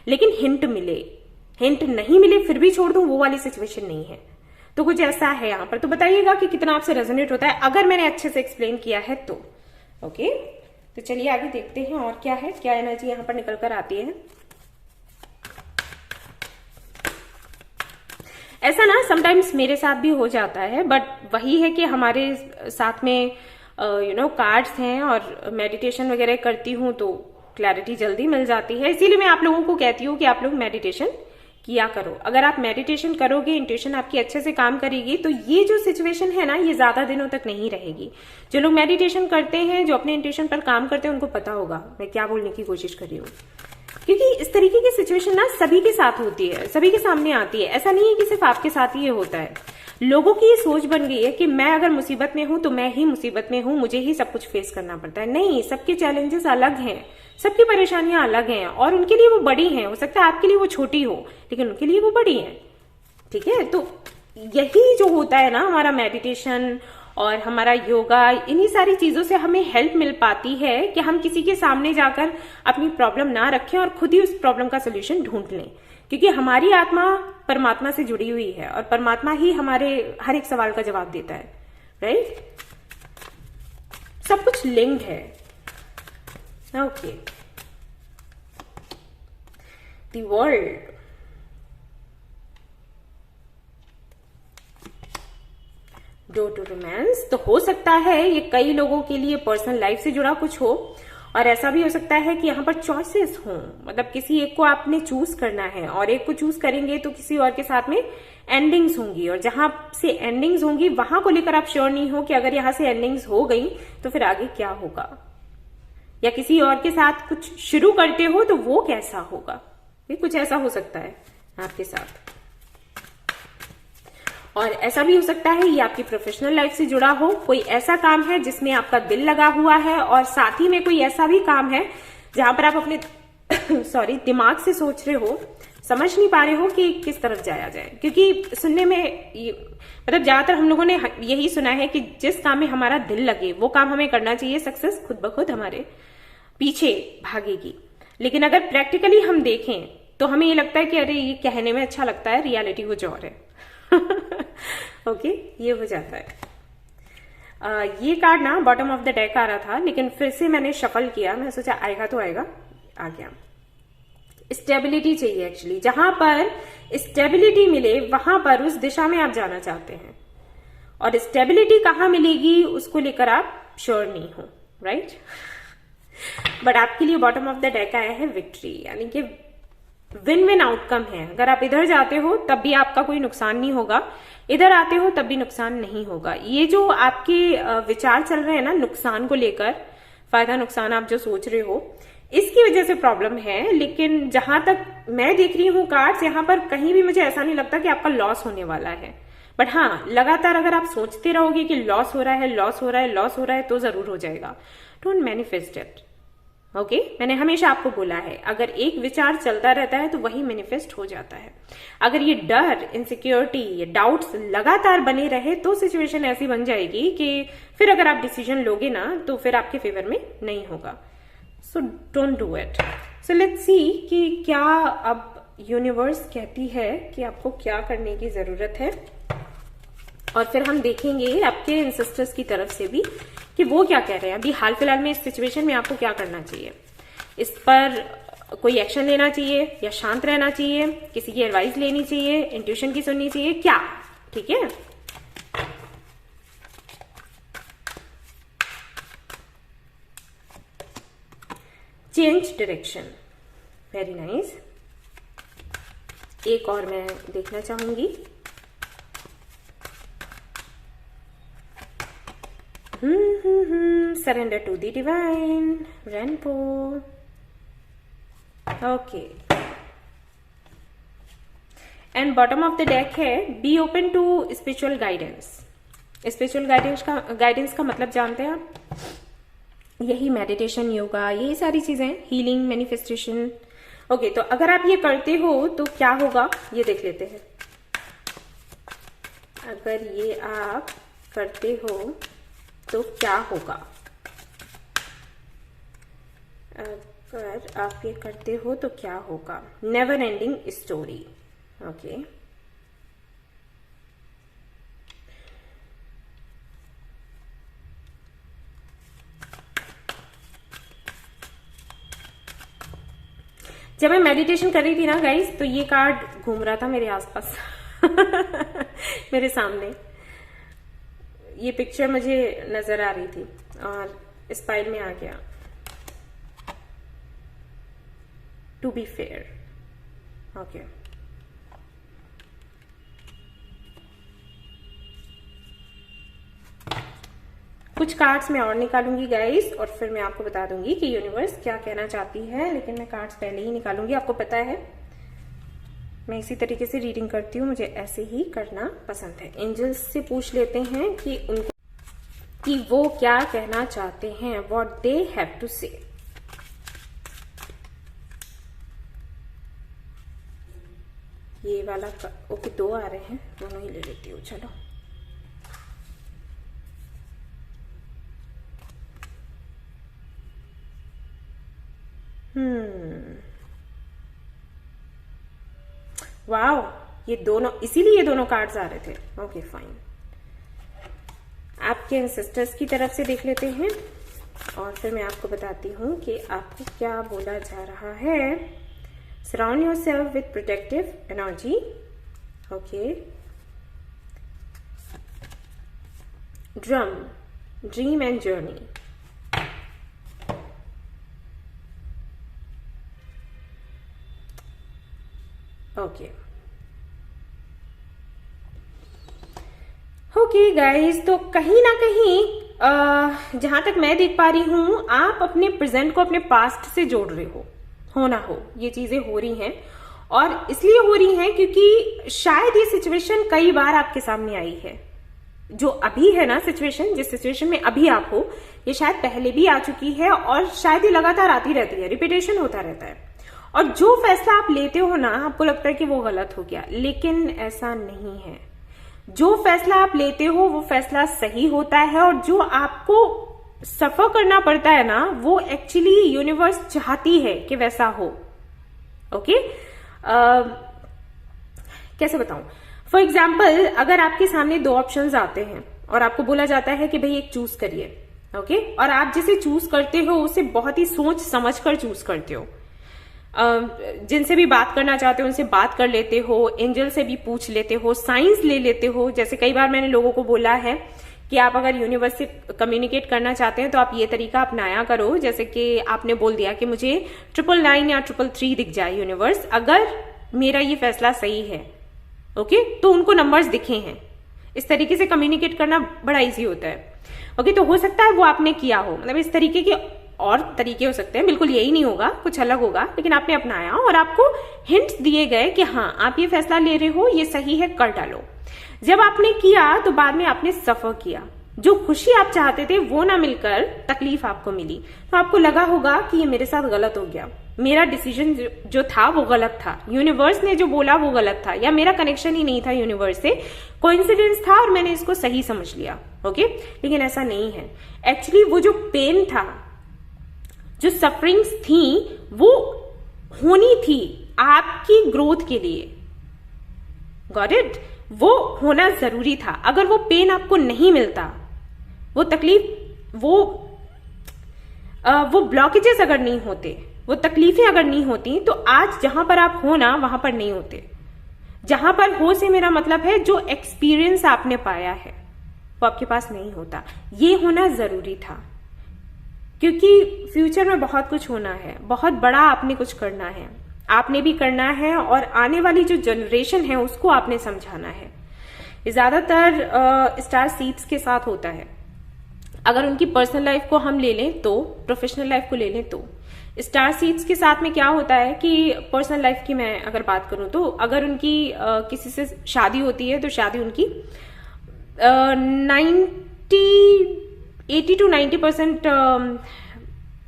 लेकिन हिंट मिले, हिंट नहीं मिले फिर भी छोड़ दूं, वो वाली सिचुएशन नहीं है। तो कुछ ऐसा है यहाँ पर। तो बताइएगा कि कितना आपसे रेजोनेट होता है, अगर मैंने अच्छे से एक्सप्लेन किया है तो। ओके, तो चलिए आगे देखते हैं और क्या है, क्या एनर्जी यहाँ पर निकल कर आती है। ऐसा ना समटाइम्स मेरे साथ भी हो जाता है, बट वही है कि हमारे साथ में कार्ड्स हैं और मेडिटेशन वगैरह करती हूँ तो क्लैरिटी जल्दी मिल जाती है। इसीलिए मैं आप लोगों को कहती हूँ कि आप लोग मेडिटेशन किया करो। अगर आप मेडिटेशन करोगे, इंट्यूशन आपकी अच्छे से काम करेगी, तो ये जो सिचुएशन है ना, ये ज्यादा दिनों तक नहीं रहेगी। जो लोग मेडिटेशन करते हैं, जो अपने इंट्यूशन पर काम करते हैं, उनको पता होगा मैं क्या बोलने की कोशिश कर रही हूँ। क्योंकि इस तरीके की सिचुएशन ना सभी के साथ होती है, सभी के सामने आती है। ऐसा नहीं है कि सिर्फ आपके साथ ही ये होता है। लोगों की ये सोच बन गई है कि मैं अगर मुसीबत में हूं तो मैं ही मुसीबत में हूं, मुझे ही सब कुछ फेस करना पड़ता है। नहीं, सबके चैलेंजेस अलग हैं, सबकी परेशानियां अलग हैं, और उनके लिए वो बड़ी हैं। हो सकता है आपके लिए वो छोटी हो, लेकिन उनके लिए वो बड़ी है। ठीक है, तो यही जो होता है ना, हमारा मेडिटेशन और हमारा योगा, इन्हीं सारी चीजों से हमें हेल्प मिल पाती है कि हम किसी के सामने जाकर अपनी प्रॉब्लम ना रखें और खुद ही उस प्रॉब्लम का सोल्यूशन ढूंढ लें। क्योंकि हमारी आत्मा परमात्मा से जुड़ी हुई है और परमात्मा ही हमारे हर एक सवाल का जवाब देता है, राइट? सब कुछ लिंक्ड है। Okay, the world, door to romance. तो हो सकता है ये कई लोगों के लिए पर्सनल लाइफ से जुड़ा कुछ हो, और ऐसा भी हो सकता है कि यहाँ पर चॉइसेस हों, मतलब किसी एक को आपने चूज करना है, और एक को चूज करेंगे तो किसी और के साथ में एंडिंग्स होंगी, और जहां से एंडिंग्स होंगी वहां को लेकर आप श्योर नहीं हो कि अगर यहां से एंडिंग्स हो गई तो फिर आगे क्या होगा, या किसी और के साथ कुछ शुरू करते हो तो वो कैसा होगा। ये कुछ ऐसा हो सकता है आपके साथ। और ऐसा भी हो सकता है ये आपकी प्रोफेशनल लाइफ से जुड़ा हो, कोई ऐसा काम है जिसमें आपका दिल लगा हुआ है, और साथ ही में कोई ऐसा भी काम है जहां पर आप अपने दिमाग से सोच रहे हो, समझ नहीं पा रहे हो कि किस तरफ जाया जाए। क्योंकि सुनने में मतलब ज्यादातर हम लोगों ने यही सुना है कि जिस काम में हमारा दिल लगे वो काम हमें करना चाहिए, सक्सेस खुद ब खुद हमारे पीछे भागेगी। लेकिन अगर प्रैक्टिकली हम देखें तो हमें ये लगता है कि अरे ये कहने में अच्छा लगता है, रियलिटी कुछ और है। ओके, ये हो जाता है। ये कार्ड ना बॉटम ऑफ द डेक आ रहा था, लेकिन फिर से मैंने शफल किया, मैं सोचा आएगा तो आएगा, आ गया। स्टेबिलिटी चाहिए एक्चुअली, जहां पर स्टेबिलिटी मिले वहां पर उस दिशा में आप जाना चाहते हैं, और स्टेबिलिटी कहां मिलेगी उसको लेकर आप श्योर नहीं हो, राइट? बट आपके लिए बॉटम ऑफ द डेक आया है विक्ट्री, यानी कि विन विन आउटकम है। अगर आप इधर जाते हो तब भी आपका कोई नुकसान नहीं होगा, इधर आते हो तब भी नुकसान नहीं होगा। ये जो आपके विचार चल रहे हैं ना नुकसान को लेकर, फायदा नुकसान आप जो सोच रहे हो, इसकी वजह से प्रॉब्लम है। लेकिन जहां तक मैं देख रही हूँ कार्ड्स, यहाँ पर कहीं भी मुझे ऐसा नहीं लगता कि आपका लॉस होने वाला है। बट हाँ, लगातार अगर आप सोचते रहोगे कि लॉस हो रहा है, लॉस हो रहा है, लॉस हो रहा है, तो जरूर हो जाएगा। Don't manifest it. ओके, मैंने हमेशा आपको बोला है, अगर एक विचार चलता रहता है तो वही मैनिफेस्ट हो जाता है। अगर ये डर, इनसिक्योरिटी, ये डाउट्स लगातार बने रहे तो सिचुएशन ऐसी बन जाएगी कि फिर अगर आप डिसीजन लोगे ना तो फिर आपके फेवर में नहीं होगा। So don't do it. So let's see कि क्या अब यूनिवर्स कहती है कि आपको क्या करने की जरूरत है, और फिर हम देखेंगे आपके एंसेस्टर्स की तरफ से भी कि वो क्या कह रहे हैं। अभी हाल फिलहाल में इस सिचुएशन में आपको क्या करना चाहिए, इस पर कोई एक्शन लेना चाहिए या शांत रहना चाहिए, किसी की एडवाइस लेनी चाहिए, इंट्यूशन की सुननी चाहिए, क्या? ठीक है, चेंज डायरेक्शन, वेरी नाइस। एक और मैं देखना चाहूंगी। Surrender to the divine, Renpo. Okay. And bottom of the deck है be open to spiritual guidance. Spiritual guidance का मतलब जानते हैं आप? यही मेडिटेशन, योगा, यही सारी चीजें, हीलिंग, मैनिफेस्टेशन। ओके, तो अगर आप ये करते हो तो क्या होगा ये देख लेते हैं। अगर ये आप करते हो तो क्या होगा? अगर आप ये करते हो तो क्या होगा? Never ending story. ओके, जब मैं मेडिटेशन कर रही थी ना गाइस, तो ये कार्ड घूम रहा था मेरे आसपास मेरे सामने ये पिक्चर मुझे नजर आ रही थी और स्पाइल में आ गया। To be fair. ओके, कुछ कार्ड्स मैं और निकालूंगी गाइस, और फिर मैं आपको बता दूंगी कि यूनिवर्स क्या कहना चाहती है। लेकिन मैं कार्ड्स पहले ही निकालूंगी, आपको पता है मैं इसी तरीके से रीडिंग करती हूँ, मुझे ऐसे ही करना पसंद है। एंजल्स से पूछ लेते हैं कि वो क्या कहना चाहते हैं, व्हाट दे हैव टू से। ये वाला ओके, 2 आ रहे हैं, दोनों ही ले लेती हूँ। चलो वाओ, ये दोनों, इसीलिए ये दोनों कार्ड्स आ रहे थे। ओके फाइन, आपके एंसेस्टर्स की तरफ से देख लेते हैं और फिर मैं आपको बताती हूँ कि आपको क्या बोला जा रहा है। Surround yourself with protective energy. Okay, drum, dream and journey. Okay okay guys, तो कहीं ना कहीं जहां तक मैं देख पा रही हूं, आप अपने प्रेजेंट को अपने पास्ट से जोड़ रहे हो ना हो, ये चीजें हो रही हैं। और इसलिए हो रही हैं क्योंकि शायद ये सिचुएशन कई बार आपके सामने आई है। जो अभी है ना सिचुएशन, जिस सिचुएशन में अभी आप हो, ये शायद पहले भी आ चुकी है और शायद ये लगातार आती रहती है, रिपीटेशन होता रहता है। और जो फैसला आप लेते हो ना, आपको लगता है कि वो गलत हो गया, लेकिन ऐसा नहीं है। जो फैसला आप लेते हो वो फैसला सही होता है, और जो आपको सफर करना पड़ता है ना, वो एक्चुअली यूनिवर्स चाहती है कि वैसा हो। ओके, कैसे बताऊं? फॉर एग्जाम्पल, अगर आपके सामने 2 ऑप्शंस आते हैं और आपको बोला जाता है कि भाई एक चूज करिए, ओके, और आप जिसे चूज करते हो उसे बहुत ही सोच समझ कर चूज करते हो। जिनसे भी बात करना चाहते हो उनसे बात कर लेते हो, एंजल से भी पूछ लेते हो, साइंस ले लेते हो। जैसे कई बार मैंने लोगों को बोला है कि आप अगर यूनिवर्स से कम्युनिकेट करना चाहते हैं तो आप ये तरीका अपनाया करो। जैसे कि आपने बोल दिया कि मुझे 999 या 333 दिख जाए यूनिवर्स, अगर मेरा ये फैसला सही है, ओके, तो उनको नंबर्स दिखे हैं। इस तरीके से कम्युनिकेट करना बड़ा इजी होता है। ओके, तो हो सकता है वो आपने किया हो, मतलब इस तरीके के और तरीके हो सकते हैं, बिल्कुल यही नहीं होगा, कुछ अलग होगा, लेकिन आपने अपनाया और आपको हिंट्स दिए गए कि हाँ आप ये फैसला ले रहे हो, ये सही है, कर डालो। जब आपने किया तो बाद में आपने सफर किया, जो खुशी आप चाहते थे वो ना मिलकर तकलीफ आपको मिली, तो आपको लगा होगा कि ये मेरे साथ गलत हो गया, मेरा डिसीजन जो था वो गलत था, यूनिवर्स ने जो बोला वो गलत था, या मेरा कनेक्शन ही नहीं था यूनिवर्स से, कोइंसिडेंस था और मैंने इसको सही समझ लिया। ओके, लेकिन ऐसा नहीं है। एक्चुअली वो जो पेन था, जो सफरिंग्स थी, वो होनी थी आपकी ग्रोथ के लिए। Got it? वो होना जरूरी था। अगर वो पेन आपको नहीं मिलता, वो तकलीफ, वो ब्लॉकेजेस अगर नहीं होते, वो तकलीफें अगर नहीं होती, तो आज जहां पर आप हो ना, वहां पर नहीं होते। जहां पर हो से मेरा मतलब है जो एक्सपीरियंस आपने पाया है वो आपके पास नहीं होता। ये होना जरूरी था, क्योंकि फ्यूचर में बहुत कुछ होना है, बहुत बड़ा आपने कुछ करना है, आपने भी करना है, और आने वाली जो जनरेशन है उसको आपने समझाना है। ज्यादातर स्टार सीड्स के साथ होता है। अगर उनकी पर्सनल लाइफ को हम ले लें तो, प्रोफेशनल लाइफ को ले लें तो, स्टार सीड्स के साथ में क्या होता है कि पर्सनल लाइफ की मैं अगर बात करूं तो, अगर उनकी किसी से शादी होती है तो शादी उनकी 80 to 90%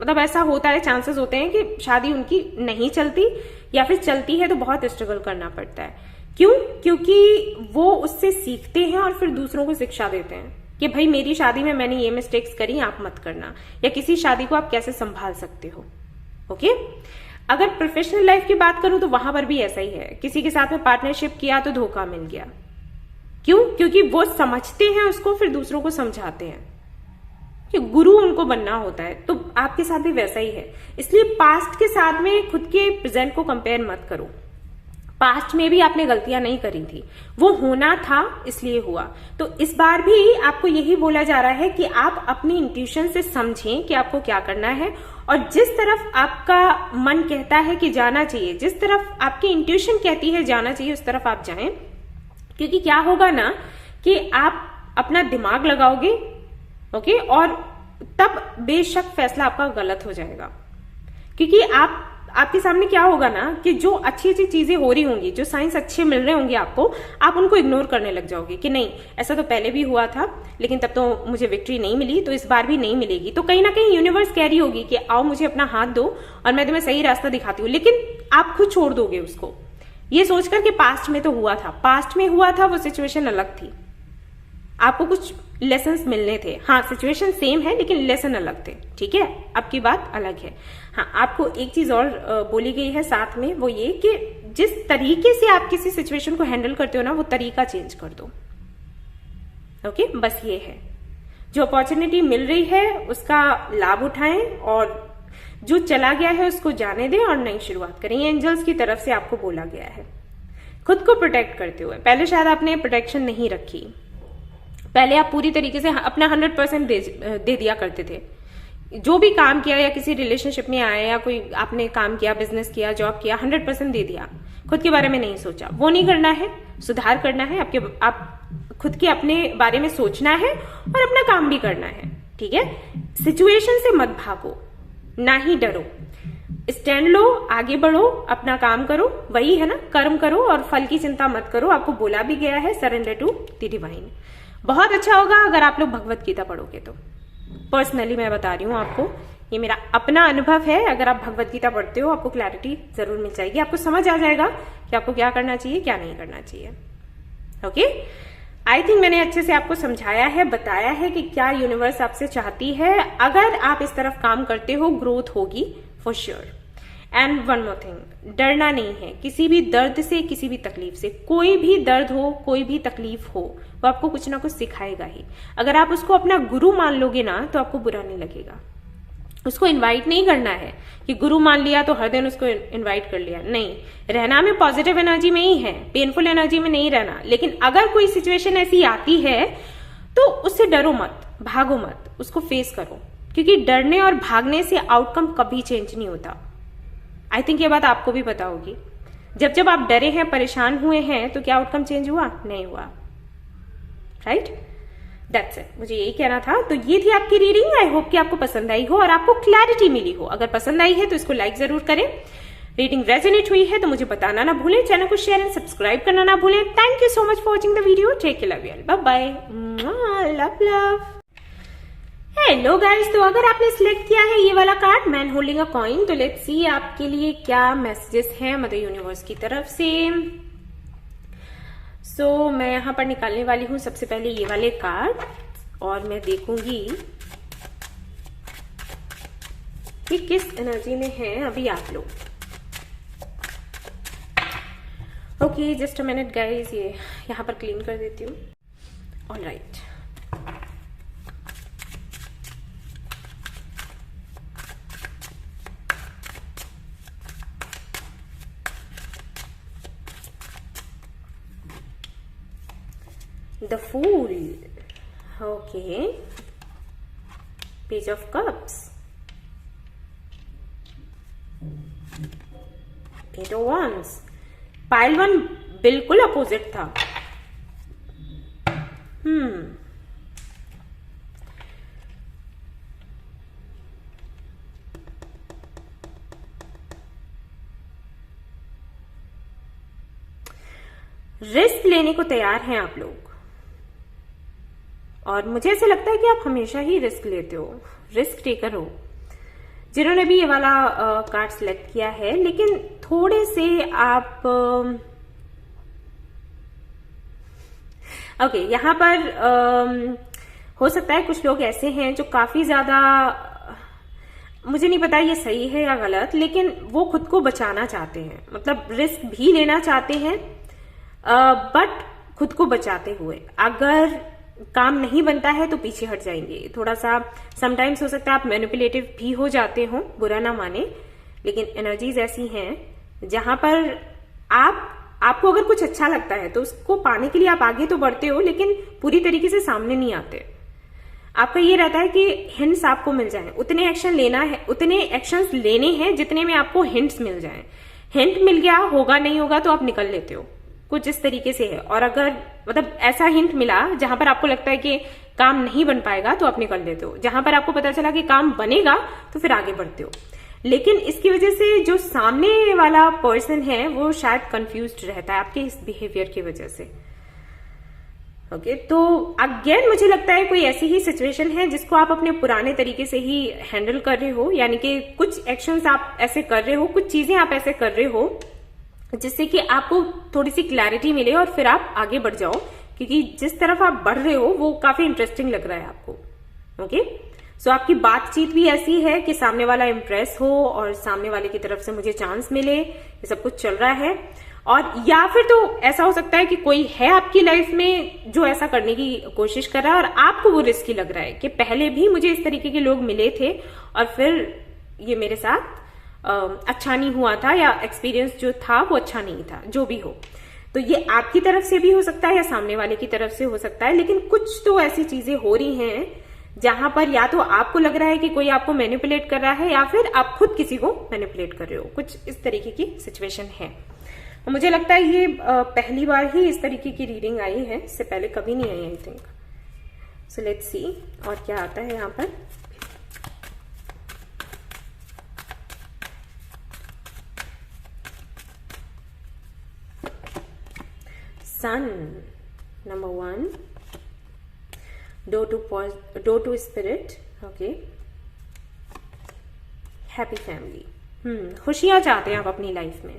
मतलब ऐसा होता है, चांसेस होते हैं कि शादी उनकी नहीं चलती, या फिर चलती है तो बहुत स्ट्रगल करना पड़ता है। क्यों? क्योंकि वो उससे सीखते हैं और फिर दूसरों को शिक्षा देते हैं कि भाई मेरी शादी में मैंने ये मिस्टेक्स करी, आप मत करना, या किसी शादी को आप कैसे संभाल सकते हो। ओके, अगर प्रोफेशनल लाइफ की बात करूं तो वहां पर भी ऐसा ही है। किसी के साथ में पार्टनरशिप किया तो धोखा मिल गया। क्यों? क्योंकि वो समझते हैं उसको, फिर दूसरों को समझाते हैं कि गुरु उनको बनना होता है। तो आपके साथ भी वैसा ही है। इसलिए पास्ट के साथ में खुद के प्रेजेंट को कंपेयर मत करो। पास्ट में भी आपने गलतियां नहीं करी थी, वो होना था इसलिए हुआ। तो इस बार भी आपको यही बोला जा रहा है कि आप अपनी इंट्यूशन से समझें कि आपको क्या करना है, और जिस तरफ आपका मन कहता है कि जाना चाहिए, जिस तरफ आपकी इंट्यूशन कहती है जाना चाहिए, उस तरफ आप जाएं। क्योंकि क्या होगा ना कि आप अपना दिमाग लगाओगे, ओके, और तब बेशक फैसला आपका गलत हो जाएगा, क्योंकि आपके सामने क्या होगा ना कि जो अच्छी अच्छी चीजें हो रही होंगी, जो साइंस अच्छे मिल रहे होंगे आपको, आप उनको इग्नोर करने लग जाओगे कि नहीं ऐसा तो पहले भी हुआ था लेकिन तब तो मुझे विक्ट्री नहीं मिली, तो इस बार भी नहीं मिलेगी। तो कहीं ना कहीं यूनिवर्स कह रही होगी कि आओ मुझे अपना हाथ दो और मैं तुम्हें सही रास्ता दिखाती हूँ, लेकिन आप खुद छोड़ दोगे उसको, ये सोचकर कि पास्ट में तो हुआ था, पास्ट में हुआ था, वो सिचुएशन अलग थी, आपको कुछ लेसन्स मिलने थे। हाँ, सिचुएशन सेम है लेकिन लेसन अलग थे, ठीक है, आपकी बात अलग है। हाँ, आपको एक चीज और बोली गई है साथ में, वो ये कि जिस तरीके से आप किसी सिचुएशन को हैंडल करते हो ना, वो तरीका चेंज कर दो। ओके, बस ये है, जो अपॉर्चुनिटी मिल रही है उसका लाभ उठाएं और जो चला गया है उसको जाने दें और नई शुरुआत करें। एंजल्स की तरफ से आपको बोला गया है खुद को प्रोटेक्ट करते हुए। पहले शायद आपने प्रोटेक्शन नहीं रखी, पहले आप पूरी तरीके से अपना 100% दे दिया करते थे। जो भी काम किया या किसी रिलेशनशिप में आए या कोई आपने काम किया, बिजनेस किया, जॉब किया, 100% दे दिया, खुद के बारे में नहीं सोचा। वो नहीं करना है, सुधार करना है, आप खुद के अपने बारे में सोचना है और अपना काम भी करना है, ठीक है। सिचुएशन से मत भागो, ना ही डरो, स्टैंड लो, आगे बढ़ो, अपना काम करो, वही है ना, कर्म करो और फल की चिंता मत करो। आपको बोला भी गया है सरेंडर टू द डिवाइन। बहुत अच्छा होगा अगर आप लोग भगवत गीता पढ़ोगे तो। पर्सनली मैं बता रही हूँ आपको, ये मेरा अपना अनुभव है। अगर आप भगवत गीता पढ़ते हो आपको क्लैरिटी जरूर मिल जाएगी, आपको समझ आ जाएगा कि आपको क्या करना चाहिए, क्या नहीं करना चाहिए। ओके, आई थिंक मैंने अच्छे से आपको समझाया है, बताया है कि क्या यूनिवर्स आपसे चाहती है। अगर आप इस तरफ काम करते हो, ग्रोथ होगी for sure. And one more thing, डरना नहीं है किसी भी दर्द से, किसी भी तकलीफ से। कोई भी दर्द हो, कोई भी तकलीफ हो, वो आपको कुछ ना कुछ सिखाएगा ही। अगर आप उसको अपना गुरु मान लोगे ना तो आपको बुरा नहीं लगेगा। उसको इनवाइट नहीं करना है कि गुरु मान लिया तो हर दिन उसको इनवाइट कर लिया, नहीं। रहना में पॉजिटिव एनर्जी में ही है, पेनफुल एनर्जी में नहीं रहना। लेकिन अगर कोई सिचुएशन ऐसी आती है तो उससे डरो मत, भागो मत, उसको फेस करो, क्योंकि डरने और भागने से आउटकम कभी चेंज नहीं होता। आई थिंक ये बात आपको भी पता होगी। जब आप डरे हैं, परेशान हुए हैं, तो क्या आउटकम चेंज हुआ? नहीं हुआ, राइट? दैट्स इट, मुझे यही कहना था। तो ये थी आपकी रीडिंग। आई होप कि आपको पसंद आई हो और आपको क्लैरिटी मिली हो। अगर पसंद आई है तो इसको लाइक जरूर करें। रीडिंग रेजोनेट हुई है तो मुझे बताना ना भूलें। चैनल को शेयर एंड सब्सक्राइब करना ना भूलें। Thank you so much for watching the video. Take care, love you, bye bye, love love. Hello guys, तो अगर आपने सिलेक्ट किया है ये वाला card, man holding a coin, तो लेट्स सी आपके लिए क्या मैसेजेस हैं मदर यूनिवर्स की तरफ से। सो मैं यहां पर निकालने वाली हूं सबसे पहले ये वाले कार्ड और मैं देखूंगी कि किस एनर्जी में हैं अभी आप लोग। Okay, just a minute guys, ये यहां पर क्लीन कर देती हूँ। Alright, The Fool. Okay. Page of Cups. Eight of Wands. Pile 1 बिल्कुल अपोजिट था। रिस्क लेने को तैयार हैं आप लोग और मुझे ऐसा लगता है कि आप हमेशा ही रिस्क लेते हो, रिस्क टेकर हो जिन्होंने भी ये वाला कार्ड सिलेक्ट किया है। लेकिन थोड़े से आप ओके, यहाँ पर हो सकता है कुछ लोग ऐसे हैं जो काफी ज्यादा, मुझे नहीं पता ये सही है या गलत, लेकिन वो खुद को बचाना चाहते हैं, मतलब रिस्क भी लेना चाहते हैं बट खुद को बचाते हुए। अगर काम नहीं बनता है तो पीछे हट जाएंगे। थोड़ा सा समटाइम्स हो सकता है आप मैनिपुलेटिव भी हो जाते हो, बुरा ना माने, लेकिन एनर्जीज ऐसी हैं जहां पर आपको अगर कुछ अच्छा लगता है तो उसको पाने के लिए आप आगे तो बढ़ते हो लेकिन पूरी तरीके से सामने नहीं आते। आपका ये रहता है कि हिंट्स आपको मिल जाएं, उतने एक्शन लेना है, उतने एक्शंस लेने हैं जितने में आपको हिंट्स मिल जाएं। हिंट मिल गया, होगा नहीं होगा तो आप निकल लेते हो, कुछ इस तरीके से है। और अगर मतलब ऐसा हिंट मिला जहां पर आपको लगता है कि काम नहीं बन पाएगा तो आप निकल लेते हो। जहां पर आपको पता चला कि काम बनेगा तो फिर आगे बढ़ते हो। लेकिन इसकी वजह से जो सामने वाला पर्सन है वो शायद कंफ्यूज्ड रहता है आपके इस बिहेवियर की वजह से। ओके, तो अगेन मुझे लगता है कोई ऐसी ही सिचुएशन है जिसको आप अपने पुराने तरीके से ही हैंडल कर रहे हो, यानी कि कुछ एक्शंस आप ऐसे कर रहे हो, कुछ चीजें आप ऐसे कर रहे हो जिससे कि आपको थोड़ी सी क्लैरिटी मिले और फिर आप आगे बढ़ जाओ, क्योंकि जिस तरफ आप बढ़ रहे हो वो काफी इंटरेस्टिंग लग रहा है आपको। ओके, सो आपकी बातचीत भी ऐसी है कि सामने वाला इंप्रेस हो और सामने वाले की तरफ से मुझे चांस मिले, ये सब कुछ चल रहा है। और या फिर तो ऐसा हो सकता है कि कोई है आपकी लाइफ में जो ऐसा करने की कोशिश कर रहा है और आपको वो रिस्की लग रहा है कि पहले भी मुझे इस तरीके के लोग मिले थे और फिर ये मेरे साथ अच्छा नहीं हुआ था, या एक्सपीरियंस जो था वो अच्छा नहीं था, जो भी हो। तो ये आपकी तरफ से भी हो सकता है या सामने वाले की तरफ से हो सकता है, लेकिन कुछ तो ऐसी चीजें हो रही हैं जहां पर या तो आपको लग रहा है कि कोई आपको मैनिपुलेट कर रहा है या फिर आप खुद किसी को मैनिपुलेट कर रहे हो। कुछ इस तरीके की सिचुएशन है। मुझे लगता है ये पहली बार ही इस तरीके की रीडिंग आई है, इससे पहले कभी नहीं आई I think. So let's see और क्या आता है यहाँ पर। Sun number 1, door to spirit. Okay, happy family, खुशियां चाहते हैं आप अपनी लाइफ में,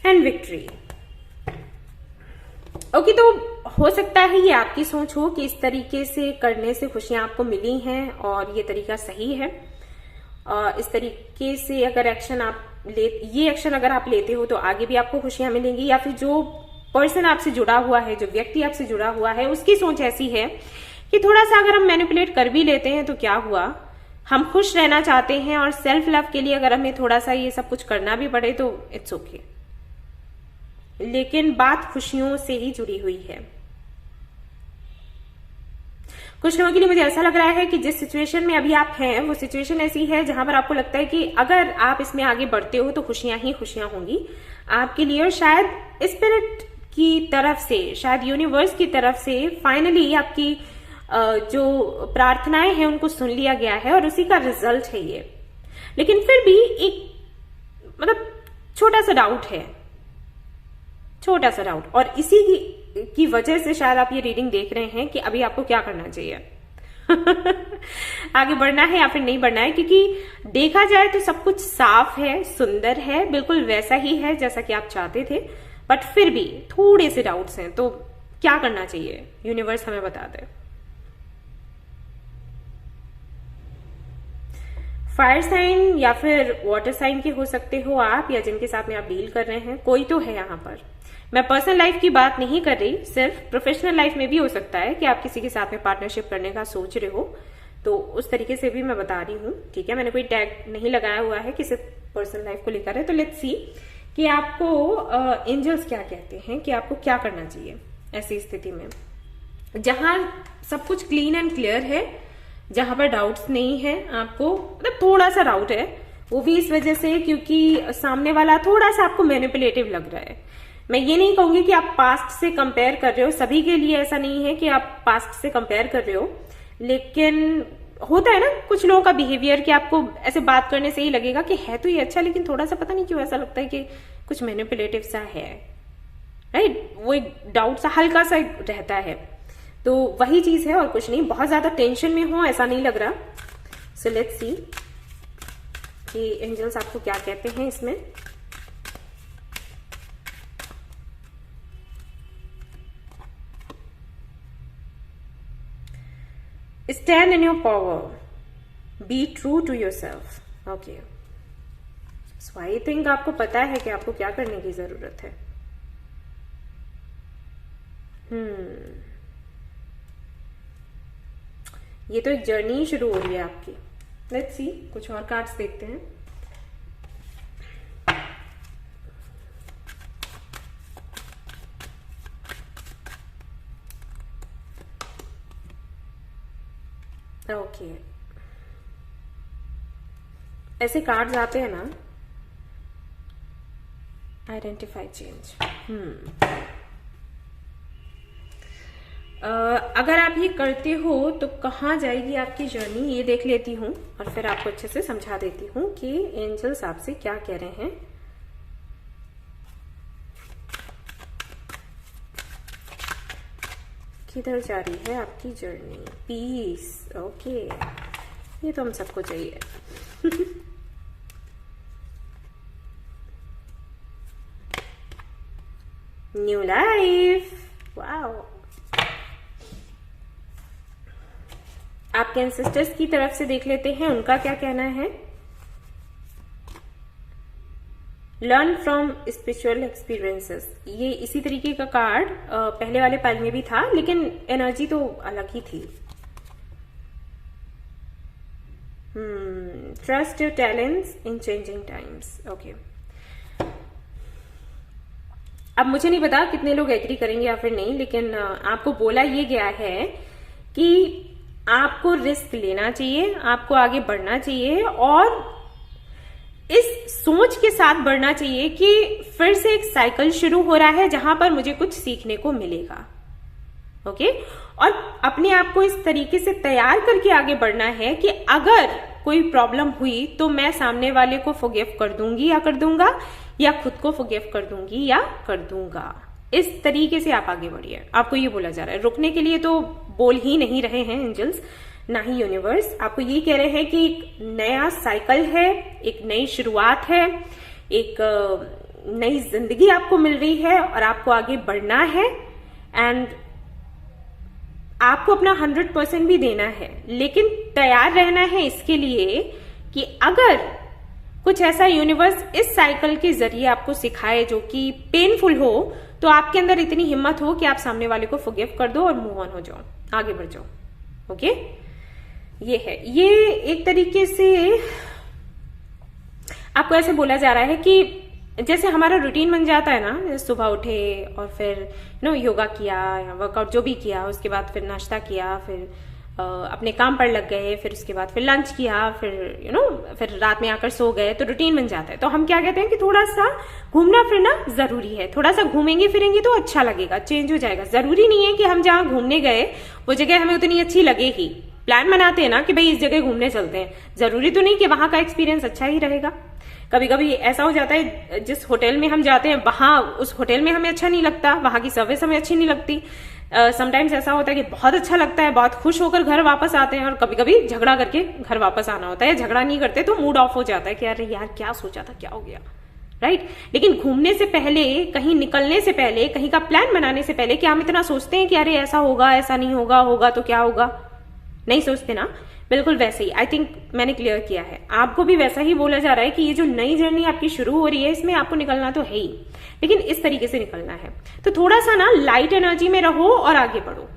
एंड विक्ट्री। ओके, तो हो सकता है ये आपकी सोच हो कि इस तरीके से करने से खुशियां आपको मिली हैं और ये तरीका सही है। इस तरीके से अगर ये एक्शन अगर आप लेते हो तो आगे भी आपको खुशियां मिलेंगी, या फिर जो पर्सन आपसे जुड़ा हुआ है, जो व्यक्ति आपसे जुड़ा हुआ है, उसकी सोच ऐसी है कि थोड़ा सा अगर हम मैनिपुलेट कर भी लेते हैं तो क्या हुआ, हम खुश रहना चाहते हैं और सेल्फ लव के लिए अगर हमें थोड़ा सा ये सब कुछ करना भी पड़े तो इट्स ओके। लेकिन बात खुशियों से ही जुड़ी हुई है। कुछ लोगों के लिए मुझे ऐसा लग रहा है कि जिस सिचुएशन में अभी आप हैं वो सिचुएशन ऐसी है जहां पर आपको लगता है कि अगर आप इसमें आगे बढ़ते हो तो खुशियां ही खुशियां होंगी आपके लिए, और शायद स्पिरिट की तरफ से, शायद यूनिवर्स की तरफ से फाइनली आपकी जो प्रार्थनाएं हैं उनको सुन लिया गया है और उसी का रिजल्ट है ये। लेकिन फिर भी एक मतलब छोटा सा डाउट है, छोटा सा डाउट, और इसी की वजह से शायद आप ये रीडिंग देख रहे हैं कि अभी आपको क्या करना चाहिए। आगे बढ़ना है या फिर नहीं बढ़ना है, क्योंकि देखा जाए तो सब कुछ साफ है, सुंदर है, बिल्कुल वैसा ही है जैसा कि आप चाहते थे, बट फिर भी थोड़े से डाउट्स हैं। तो क्या करना चाहिए, यूनिवर्स हमें बता दे। फायर साइन या फिर वाटर साइन के हो सकते हो आप, या जिनके साथ में आप डील कर रहे हैं, कोई तो है यहाँ पर। मैं पर्सनल लाइफ की बात नहीं कर रही, सिर्फ प्रोफेशनल लाइफ में भी हो सकता है कि आप किसी के साथ में पार्टनरशिप करने का सोच रहे हो, तो उस तरीके से भी मैं बता रही हूँ। ठीक है, मैंने कोई टैग नहीं लगाया हुआ है कि सिर्फ पर्सनल लाइफ को लेकर है। तो लेट्स सी कि आपको एंजल्स क्या कहते हैं कि आपको क्या करना चाहिए ऐसी स्थिति में, जहां सब कुछ क्लीन एंड क्लियर है, जहां पर डाउट्स नहीं है। आपको मतलब थोड़ा सा डाउट है, वो भी इस वजह से क्योंकि सामने वाला थोड़ा सा आपको मैनिपुलेटिव लग रहा है। मैं ये नहीं कहूंगी कि आप पास्ट से कंपेयर कर रहे हो, सभी के लिए ऐसा नहीं है कि आप पास्ट से कंपेयर कर रहे हो, लेकिन होता है ना कुछ लोगों का बिहेवियर कि आपको ऐसे बात करने से ही लगेगा कि है तो ये अच्छा, लेकिन थोड़ा सा पता नहीं क्यों ऐसा लगता है कि कुछ मैनिपुलेटिव सा है, राइट? वो एक डाउट सा हल्का सा रहता है, तो वही चीज है और कुछ नहीं। बहुत ज्यादा टेंशन में हो ऐसा नहीं लग रहा। सो लेट्स सी कि एंजल्स आपको क्या कहते हैं इसमें। Stand in your power. Be true to yourself. Okay. So I think आपको पता है कि आपको क्या करने की जरूरत है। ये तो एक जर्नी शुरू हो रही है आपकी। लेट्स सी, कुछ और कार्ड्स देखते हैं। ओके, ऐसे कार्ड्स आते हैं ना, आइडेंटिफाई चेंज। अगर आप ये करते हो तो कहाँ जाएगी आपकी जर्नी, ये देख लेती हूँ और फिर आपको अच्छे से समझा देती हूँ कि एंजल्स आपसे क्या कह रहे हैं। किधर जा रही है आपकी जर्नी? पीस, ओके, ये तो हम सबको चाहिए। New life, wow. आपके एंसेस्टर्स की तरफ से देख लेते हैं उनका क्या कहना है। लर्न फ्रॉम स्पिरिचुअल एक्सपीरियंसेस, ये इसी तरीके का कार्ड पहले वाले पाइल में भी था, लेकिन एनर्जी तो अलग ही थी। Trust your talents in changing times, okay. अब मुझे नहीं पता कितने लोग एग्री करेंगे या फिर नहीं, लेकिन आपको बोला ये गया है कि आपको रिस्क लेना चाहिए, आपको आगे बढ़ना चाहिए और इस सोच के साथ बढ़ना चाहिए कि फिर से एक साइकिल शुरू हो रहा है जहां पर मुझे कुछ सीखने को मिलेगा, ओके। और अपने आप को इस तरीके से तैयार करके आगे बढ़ना है कि अगर कोई प्रॉब्लम हुई तो मैं सामने वाले को फॉरगिव कर दूंगी या कर दूंगा, या खुद को फॉरगिव कर दूंगी या कर दूंगा। इस तरीके से आप आगे बढ़िए, आपको ये बोला जा रहा है। रुकने के लिए तो बोल ही नहीं रहे हैं एंजल्स, ना ही यूनिवर्स। आपको ये कह रहे हैं कि एक नया साइकिल है, एक नई शुरुआत है, एक नई जिंदगी आपको मिल रही है और आपको आगे बढ़ना है एंड आपको अपना 100% भी देना है, लेकिन तैयार रहना है इसके लिए कि अगर कुछ ऐसा यूनिवर्स इस साइकिल के जरिए आपको सिखाए जो कि पेनफुल हो, तो आपके अंदर इतनी हिम्मत हो कि आप सामने वाले को फॉरगिव कर दो और मूव ऑन हो जाओ, आगे बढ़ जाओ, ओके। ये है, ये एक तरीके से आपको ऐसे बोला जा रहा है कि जैसे हमारा रूटीन बन जाता है ना, सुबह उठे और फिर योगा किया या वर्कआउट जो भी किया, उसके बाद फिर नाश्ता किया, फिर अपने काम पर लग गए, फिर उसके बाद फिर लंच किया, फिर फिर रात में आकर सो गए, तो रूटीन बन जाता है। तो हम क्या कहते हैं कि थोड़ा सा घूमना फिरना जरूरी है, थोड़ा सा घूमेंगे फिरेंगे तो अच्छा लगेगा, चेंज हो जाएगा। जरूरी नहीं है कि हम जहाँ घूमने गए वो जगह हमें उतनी अच्छी लगे ही। प्लान बनाते हैं ना कि भाई इस जगह घूमने चलते हैं, जरूरी तो नहीं कि वहां का एक्सपीरियंस अच्छा ही रहेगा। कभी कभी ऐसा हो जाता है जिस होटल में हम जाते हैं वहां उस होटल में हमें अच्छा नहीं लगता, वहां की सर्विस हमें अच्छी नहीं लगती। समटाइम्स ऐसा होता है कि बहुत अच्छा लगता है, बहुत खुश होकर घर वापस आते हैं, और कभी कभी झगड़ा करके घर वापस आना होता है। झगड़ा नहीं करते तो मूड ऑफ हो जाता है कि अरे यार क्या सोचा था, क्या हो गया, राइट। लेकिन घूमने से पहले, कहीं निकलने से पहले, कहीं का प्लान बनाने से पहले क्या हम इतना सोचते हैं कि अरे ऐसा होगा, ऐसा नहीं होगा, होगा तो क्या होगा? नहीं सोचते ना। बिल्कुल वैसे ही आई थिंक मैंने क्लियर किया है, आपको भी वैसा ही बोला जा रहा है कि ये जो नई जर्नी आपकी शुरू हो रही है इसमें आपको निकलना तो है ही, लेकिन इस तरीके से निकलना है। तो थोड़ा सा ना लाइट एनर्जी में रहो और आगे बढ़ो,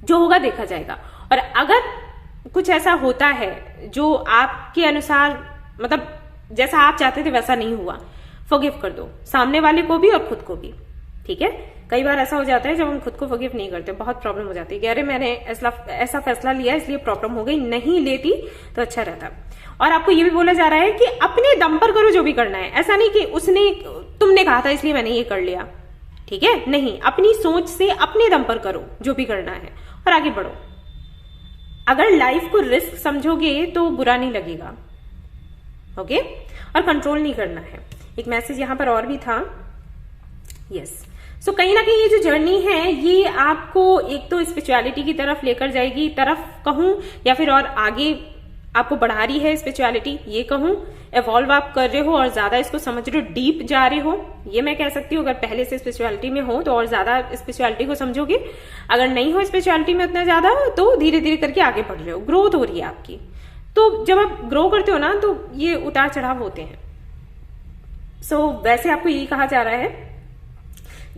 जो होगा देखा जाएगा। और अगर कुछ ऐसा होता है जो आपके अनुसार, मतलब जैसा आप चाहते थे वैसा नहीं हुआ, फॉरगिव कर दो, सामने वाले को भी और खुद को भी, ठीक है। कई बार ऐसा हो जाता है जब हम खुद को फॉरगिव नहीं करते, बहुत प्रॉब्लम हो जाती है कि अरे मैंने ऐसा फैसला लिया इसलिए प्रॉब्लम हो गई, नहीं लेती तो अच्छा रहता। और आपको ये भी बोला जा रहा है कि अपने दम पर करो जो भी करना है, ऐसा नहीं कि तुमने कहा था इसलिए मैंने ये कर लिया, ठीक है, नहीं, अपनी सोच से अपने दम पर करो जो भी करना है और आगे बढ़ो। अगर लाइफ को रिस्क समझोगे तो बुरा नहीं लगेगा, ओके। और कंट्रोल नहीं करना है। एक मैसेज यहां पर और भी था, यस। सो कहीं ना कहीं ये जो जर्नी है ये आपको एक तो स्पिरिचुअलिटी की तरफ लेकर जाएगी, तरफ कहूं, या फिर और आगे आपको बढ़ा रही है स्पिरिचुअलिटी, ये कहूं। एवॉल्व आप कर रहे हो और ज्यादा इसको समझ रहे हो, डीप जा रहे हो, ये मैं कह सकती हूँ। अगर पहले से स्पिरिचुअलिटी में हो तो और ज्यादा स्पिरिचुअलिटी को समझोगे, अगर नहीं हो स्पिरिचुअलिटी में उतना ज्यादा तो धीरे धीरे करके आगे बढ़ रहे हो, ग्रोथ हो रही है आपकी। तो जब आप ग्रो करते हो ना तो ये उतार चढ़ाव होते हैं। सो वैसे आपको यही कहा जा रहा है,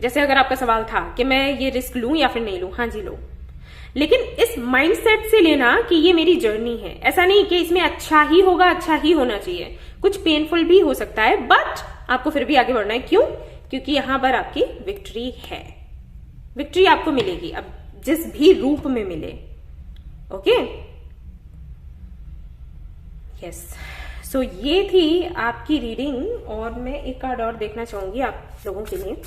जैसे अगर आपका सवाल था कि मैं ये रिस्क लूं या फिर नहीं लूं, हाँ जी लो, लेकिन इस माइंडसेट से लेना कि ये मेरी जर्नी है। ऐसा नहीं कि इसमें अच्छा ही होगा, अच्छा ही होना चाहिए, कुछ पेनफुल भी हो सकता है, बट आपको फिर भी आगे बढ़ना है। क्यों? क्योंकि यहां पर आपकी विक्ट्री है, विक्ट्री आपको मिलेगी, अब जिस भी रूप में मिले, ओके, यस। सो ये थी आपकी रीडिंग, और मैं एक कार्ड और देखना चाहूंगी आप लोगों के लिए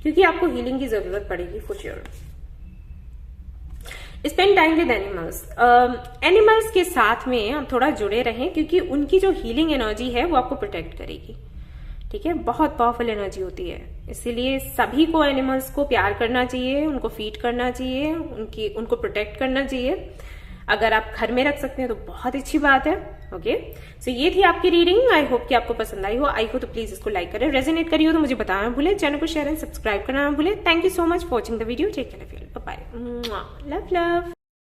क्योंकि आपको हीलिंग की जरूरत पड़ेगी for sure. Spend time with animals. Animals के साथ में आप थोड़ा जुड़े रहें, क्योंकि उनकी जो हीलिंग एनर्जी है वो आपको प्रोटेक्ट करेगी। ठीक है, बहुत पावरफुल एनर्जी होती है, इसीलिए सभी को एनिमल्स को प्यार करना चाहिए, उनको फीड करना चाहिए, उनको प्रोटेक्ट करना चाहिए। अगर आप घर में रख सकते हैं तो बहुत अच्छी बात है। ओके, सो ये थी आपकी रीडिंग। आई होप कि आपको पसंद आई हो तो प्लीज इसको लाइक करें, रेजोनेट करिए तो मुझे बताना भूले, चैनल को शेयर एंड सब्सक्राइब करना ना भूले। Thank you so much for watching the video. Take care, bye bye, love love.